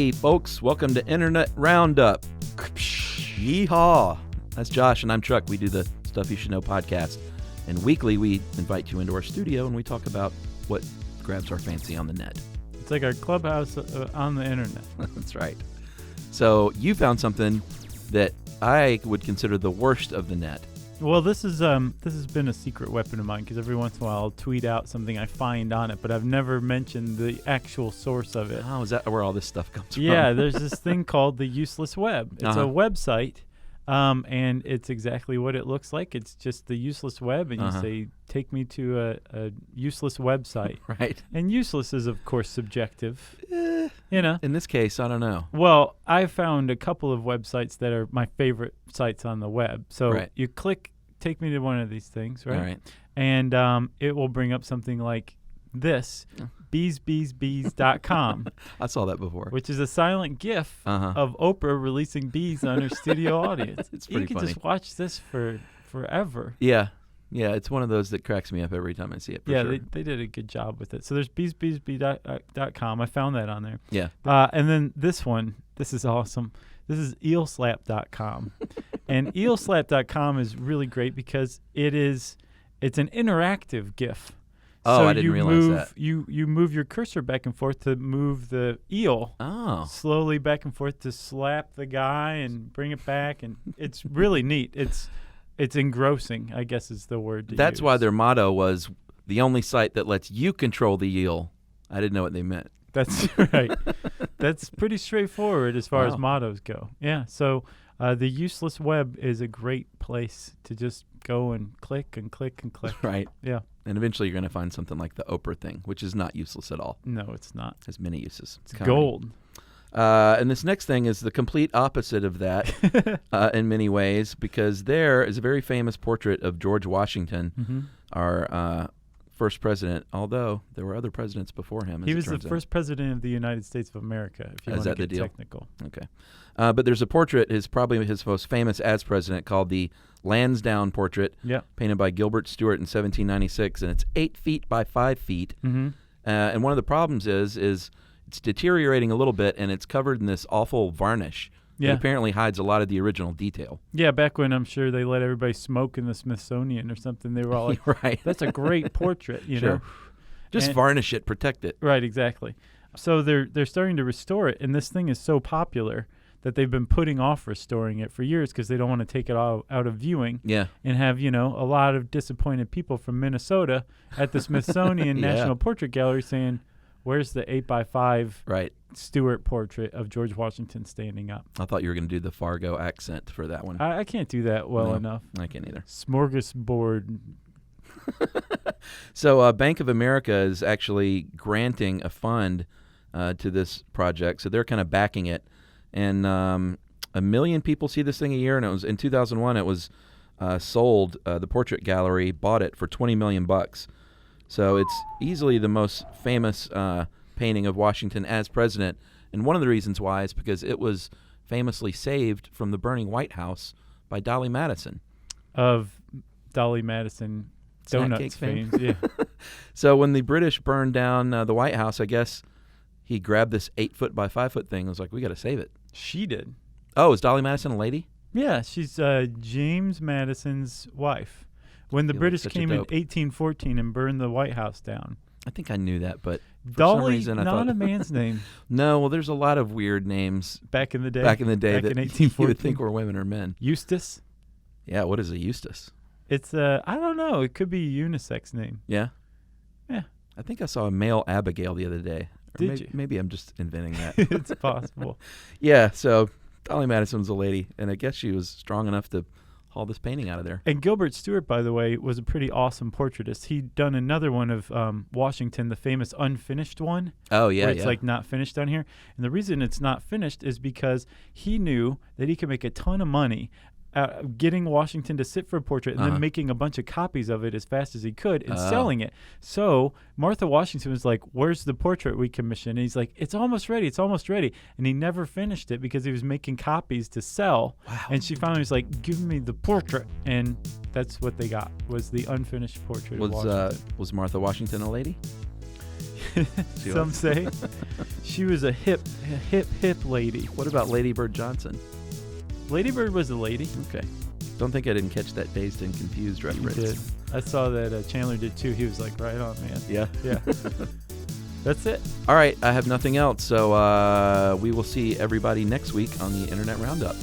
Hey, folks, welcome to Internet Roundup. Yeehaw. That's Josh, and I'm Chuck. We do the Stuff You Should Know podcast. And weekly, we invite you into our studio, and we talk about what grabs our fancy on the net. It's like our clubhouse on the internet. That's right. So you found something that I would consider the worst of the net. Well, this has been a secret weapon of mine because every once in a while I'll tweet out something I find on it, but I've never mentioned the actual source of it. Oh, is that where all this stuff comes from? Yeah, there's this thing called the useless web. It's a website, and it's exactly what it looks like. It's just the useless web, and you say, take me to a useless website. Right. And useless is, of course, subjective. You know. In this case, I don't know. Well, I found a couple of websites that are my favorite sites on the web. So you click, take me to one of these things, right? All right. And it will bring up something like this, bees.com. I saw that before. Which is a silent GIF of Oprah releasing bees on her studio audience. It's pretty funny. You can just watch this for forever. Yeah. Yeah, it's one of those that cracks me up every time I see it. Yeah, they did a good job with it. So there's bees.com. I found that on there. Yeah. And then this one, this is awesome. This is eelslap.com. And eelslap.com is really great because it's an interactive GIF. Oh, so I didn't realize that. You move your cursor back and forth to move the eel slowly back and forth to slap the guy and bring it back. And it's really neat. It's engrossing, I guess is the word to That's use. why their motto was the only site that lets you control the eel. I didn't know what they meant. That's right. That's pretty straightforward as far as mottos go. Yeah, so the useless web is a great place to just go and click and click and click. Right. Yeah. And eventually you're going to find something like the Oprah thing, which is not useless at all. No, it's not. It has many uses. It's gold. And this next thing is the complete opposite of that in many ways, because there is a very famous portrait of George Washington, our first president, although there were other presidents before him. He was the first president of the United States of America, if you want to get technical. Okay. But there's a portrait, probably his most famous as president, called the Lansdowne portrait, painted by Gilbert Stewart in 1796, and it's 8 feet by 5 feet. And one of the problems is it's deteriorating a little bit, and it's covered in this awful varnish. It apparently hides a lot of the original detail. Yeah, back when I'm sure they let everybody smoke in the Smithsonian or something, they were all like, right. That's a great portrait, you know. Just varnish it, protect it. Right, exactly. So they're starting to restore it, and this thing is so popular that they've been putting off restoring it for years because they don't want to take it all out of viewing and have, a lot of disappointed people from Minnesota at the Smithsonian National Portrait Gallery saying, where's the 8x5 Stewart portrait of George Washington standing up? I thought you were going to do the Fargo accent for that one. I can't do that well enough. I can't either. Smorgasbord. So Bank of America is actually granting a fund to this project, so they're kind of backing it. And 1 million people see this thing a year, and it was in 2001 it was sold. The Portrait Gallery bought it for $20 million. So it's easily the most famous painting of Washington as president. And one of the reasons why is because it was famously saved from the burning White House by Dolly Madison. Of Dolly Madison donuts fame. Yeah. So when the British burned down the White House, I guess he grabbed this 8 foot by 5 foot thing and was like, we got to save it. She did. Oh, is Dolly Madison a lady? Yeah, she's James Madison's wife. When the British came in 1814 and burned the White House down. I think I knew that, but for Dolly, some reason I thought... not a man's name. No, well, there's a lot of weird names. Back in the day? Back in Back that in 1814. you would think were women or men. Eustace? Yeah, what is a Eustace? It's I don't know. It could be a unisex name. Yeah? Yeah. I think I saw a male Abigail the other day. Did you? Maybe I'm just inventing that. It's possible. Yeah, so Dolly Madison was a lady, and I guess she was strong enough to haul this painting out of there. And Gilbert Stewart, by the way, was a pretty awesome portraitist. He'd done another one of Washington, the famous unfinished one. Oh, yeah, where it's like not finished on here. And the reason it's not finished is because he knew that he could make a ton of money getting Washington to sit for a portrait and then making a bunch of copies of it as fast as he could and selling it. So Martha Washington was like, where's the portrait we commissioned? And he's like, it's almost ready. It's almost ready. And he never finished it because he was making copies to sell. Wow. And she finally was like, give me the portrait. And that's what they got, was the unfinished portrait of Washington. Was Martha Washington a lady? Some say. She was a hip lady. What about Lady Bird Johnson? Lady Bird was a lady. Okay. Don't think I didn't catch that Dazed and Confused reference. You did. I saw that Chandler did too. He was like, right on, man. Yeah. Yeah. That's it. All right. I have nothing else. So we will see everybody next week on the Internet Roundup.